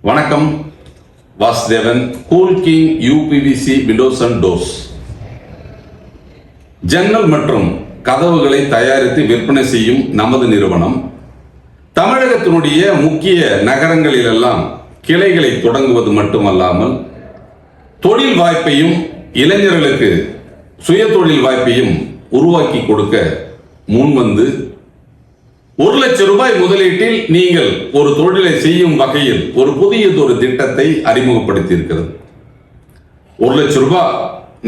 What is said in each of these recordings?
வணக்கம். Vasudevan, cool king UPVC Windows and doors. ஜன்னல் மற்றும் கதவுகளை தயாரித்து விற்பனை செய்யும் நமது நிறுவனம் தமிழகத்தினுடைய முக்கிய நகரங்களிலெல்லாம் கிளைகளை தொடங்குவது மட்டுமல்லாமல் தொழில் வாய்ப்பையும் இளைஞர்களுக்கு சுய தொழில் வாய்ப்பையும் உருவாக்கி கொடுக்க முன்வந்து 1 லட்சம் ரூபாய் முதலீட்டில் நீங்கள் ஒரு தொழிலை செய்யும் வகையில் ஒரு புதியதொரு திட்டத்தை அறிமுகப்படுத்தி இருக்கிறது. 1 லட்சம் ரூபாய்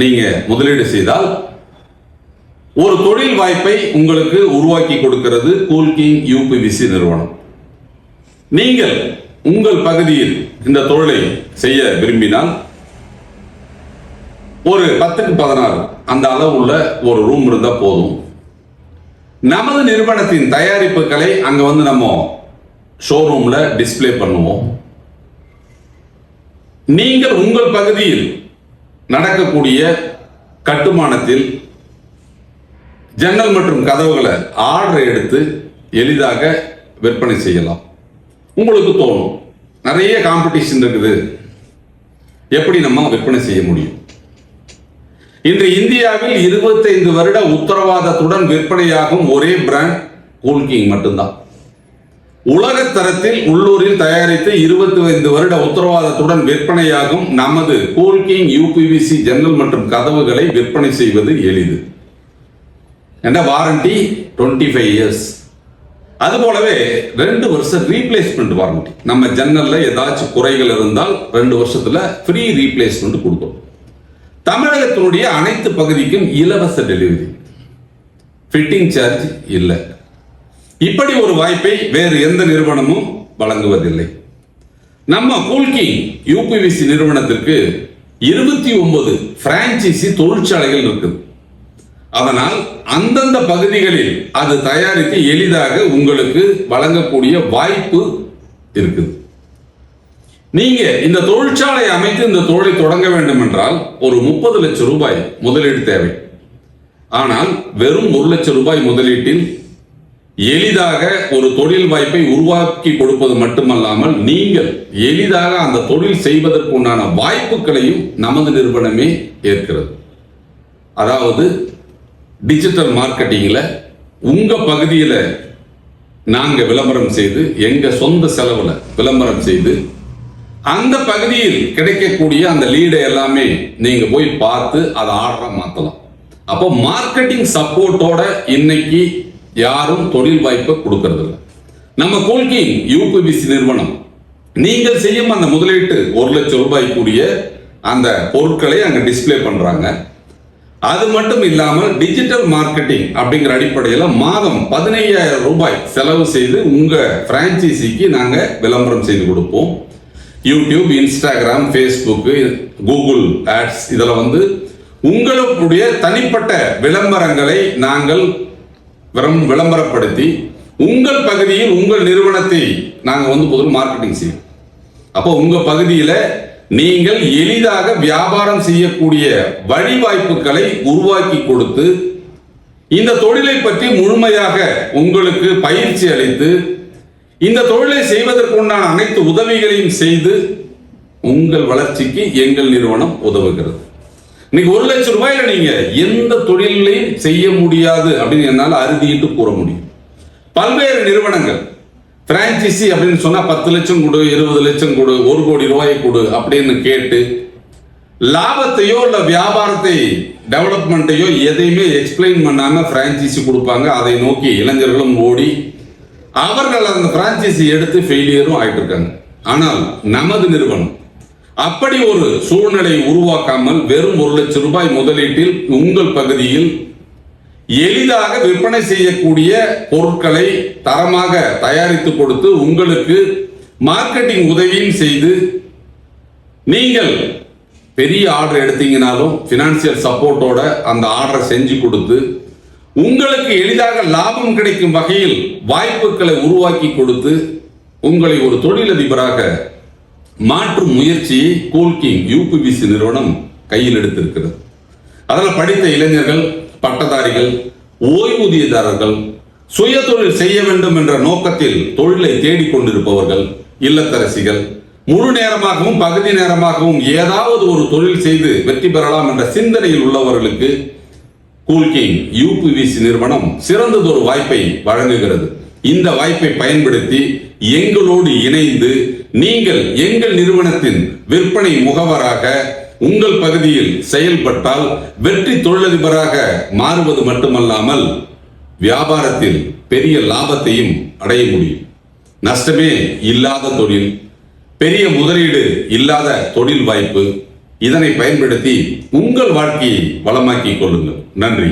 நீங்க முதலீடு செய்தால் ஒரு தொழில் வாய்ப்பை உங்களுக்கு உருவாக்கி கொடுக்கிறது கூல் கிங் யூபிவிசி நிறுவனம். நீங்கள் உங்கள் பகுதியில் இந்த தொழிலை செய்ய விரும்பினால் ஒரு 10க்கு 16 அந்த அளவுள்ள ஒரு ரூம் இருந்தா போதும். நமது நிறுவனத்தின் தயாரிப்புகளை அங்க வந்து நம்ம ஷோரூம்ல டிஸ்ப்ளே பண்ணுவோம். நீங்கள் உங்கள் பகுதியில் நடக்கக்கூடிய கட்டுமானத்தில் ஜன்னல் மற்றும் கதவுகளை ஆர்டர் எடுத்து எளிதாக விற்பனை செய்யலாம். உங்களுக்கு தோணும் நிறைய காம்படிஷன் இருக்குது, எப்படி நம்ம விற்பனை செய்ய முடியும்? இன்று இந்தியாவில் 25 வருட உத்தரவாதத்துடன் விற்பனையாகும் ஒரே பிராண்ட் கூல் கிங் மட்டும்தான். உலக தரத்தில் உள்ளூரில் தயாரித்து 25 வருட உத்தரவாதத்துடன் விற்பனையாகும் நமது கூல் கிங் யூபிவிசி ஜன்னல் மற்றும் கதவுகளை விற்பனை செய்வது எளிது. என்ன வாரண்டி 25 இயர்ஸ். அது போலவே 2 வருஷம் ரீப்ளேஸ்மெண்ட் வாரண்டி. நம்ம ஜன்னல்ல ஏதாச்சும் குறைகள் இருந்தால் 2 வருஷத்துல ஃப்ரீ ரீப்ளேஸ்மெண்ட் கொடுக்கும். தமிழகத்தினுடைய அனைத்து பகுதிக்கும் இலவச டெலிவரி, ஃபிட்டிங் சார்ஜ் இல்லை. இப்படி ஒரு வாய்ப்பை வேறு எந்த நிறுவனமும் வழங்குவதில்லை. நம்ம கூல் கிங் யூபிவிசி நிறுவனத்திற்கு 29 பிரான்சைசி தொழிற்சாலைகள் இருக்குது. அதனால் அந்தந்த பகுதிகளில் அது தயாரித்து எளிதாக உங்களுக்கு வழங்கக்கூடிய வாய்ப்பு இருக்குது. நீங்க இந்த தொழிற்சாலை அமைத்து இந்த தொழிலை தொடங்க வேண்டும் என்றால் ஒரு 30 லட்சம் ரூபாய் முதலீடு தேவை. ஆனால் வெறும் 1 லட்சம் ரூபாய் முதலீட்டில் எளிதாக ஒரு தொழில் வாய்ப்பை உருவாக்கி கொடுப்பது மட்டுமல்லாமல் நீங்கள் எளிதாக அந்த தொழில் செய்வதற்குண்டான வாய்ப்புகளையும் நமது நிறுவனமே ஏற்கிறது. அதாவது டிஜிட்டல் மார்க்கெட்டிங்ல உங்க பகுதியில் நாங்க விளம்பரம் செய்து எங்க சொந்த செலவுல விளம்பரம் செய்து அந்த பகுதியில் கிடைக்கக்கூடிய அந்த லீடை எல்லாமே நீங்க போய் பார்த்து அதை ஆர்டரா மாத்தலாம். அப்போ மார்க்கெட்டிங் சப்போர்ட்டோட இன்னைக்கு யாரும் தொழில் வாய்ப்பை கொடுக்கறது இல்லை. நம்ம கூல் கிங் யூபிவிசி நிறுவனம் நீங்கள் செய்யும் அந்த முதலீட்டு 1 லட்சம் ரூபாய் கூடிய அந்த பொருட்களை அங்க டிஸ்ப்ளே பண்றாங்க. அது மட்டும் இல்லாமல் டிஜிட்டல் மார்க்கெட்டிங் அப்படிங்கிற அடிப்படையில் மாதம் 15,000 ரூபாய் செலவு செய்து உங்க பிரான்சைசிக்கு நாங்க விளம்பரம் செய்து கொடுப்போம். YouTube, Instagram, Facebook, Google ads இதில் வந்து உங்களுடைய தனிப்பட்ட விளம்பரங்களை நாங்கள் விளம்பரப்படுத்தி உங்கள் பகுதியில் உங்கள் நிறுவனத்தை நாங்கள் வந்து பொது மார்க்கெட்டிங் செய்வோம். அப்போ உங்க பகுதியில் நீங்கள் எளிதாக வியாபாரம் செய்யக்கூடிய வழிவாய்ப்புகளை உருவாக்கி கொடுத்து இந்த தொழிலை பற்றி முழுமையாக உங்களுக்கு பயிற்சி அளித்து இந்த தொழிலை செய்வதற்குண்டான அனைத்து உதவிகளையும் செய்து உங்கள் வளர்ச்சிக்கு எங்கள் நிறுவனம் உதவுகிறது. இன்னைக்கு 1 லட்சம் ரூபாயில நீங்க எந்த தொழிலையும் செய்ய முடியாது அப்படின்னு என்னால் அறுதிட்டு கூற முடியும். பல்வேறு நிறுவனங்கள் பிரான்சைசி அப்படின்னு சொன்னா 10 லட்சம் கொடு, 20 லட்சம் கொடு, 1 கோடி ரூபாய் கொடு அப்படின்னு கேட்டு லாபத்தையோ இல்ல வியாபாரத்தை டெவலப்மெண்ட்டையோ எதையுமே எக்ஸ்பிளைன் பண்ணாம பிரான்சைசி கொடுப்பாங்க. அதை நோக்கி இளைஞர்களும் ஓடி அவர்கள் அந்த பிரான்சைசி எடுத்து ஃபெயிலியரும் ஆயிட்டு இருக்காங்க. ஆனால் நமது நிறுவனம் அப்படி ஒரு சூழ்நிலை உருவாக்காமல் வெறும் 1 லட்சம் ரூபாய் முதலீட்டில் உங்கள் பகுதியில் எளிதாக விற்பனை செய்யக்கூடிய பொருட்களை தரமாக தயாரித்து கொடுத்து உங்களுக்கு மார்க்கெட்டிங் உதவியும் செய்து நீங்கள் பெரிய ஆர்டர் எடுத்தீங்கனாலும் பினான்சியல் சப்போர்ட்டோட அந்த ஆர்டரை செஞ்சு கொடுத்து உங்களுக்கு எளிதாக லாபம் கிடைக்கும் வகையில் வாய்ப்புகளை உருவாக்கி கொடுத்து உங்களை ஒரு தொழிலதிபராக மாற்றும் முயற்சியை கூல் கிங் யூபிவிசி நிறுவனம் கையில் எடுத்திருக்கிறது. அதில் படித்த இளைஞர்கள், பட்டதாரிகள், ஓய்வூதியதாரர்கள், சுய தொழில் செய்ய வேண்டும் என்ற நோக்கத்தில் தொழிலை தேடிக்கொண்டிருப்பவர்கள், இல்லத்தரசிகள், முழு நேரமாகவும் பகுதி நேரமாகவும் ஏதாவது ஒரு தொழில் செய்து வெற்றி பெறலாம் என்ற சிந்தனையில் உள்ளவர்களுக்கு கூல்கிங் யூபிவிசி நிறுவனம் சிறந்ததொரு வாய்ப்பை வழங்குகிறது. இந்த வாய்ப்பை பயன்படுத்தி எங்களோடு இணைந்து நீங்கள் எங்கள் நிறுவனத்தின் விற்பனை முகவராக உங்கள் பகுதியில் செயல்பட்டால் வெற்றி தொழிலதிபராக மாறுவது மட்டுமல்லாமல் வியாபாரத்தில் பெரிய லாபத்தையும் அடைய முடியும். நஷ்டமே இல்லாத தொழில், பெரிய முதலீடு இல்லாத தொழில் வாய்ப்பு. இதனை பயன்படுத்தி உங்கள் வாழ்க்கையை வளமாக்கிக் கொள்ளுங்கள். நன்றி.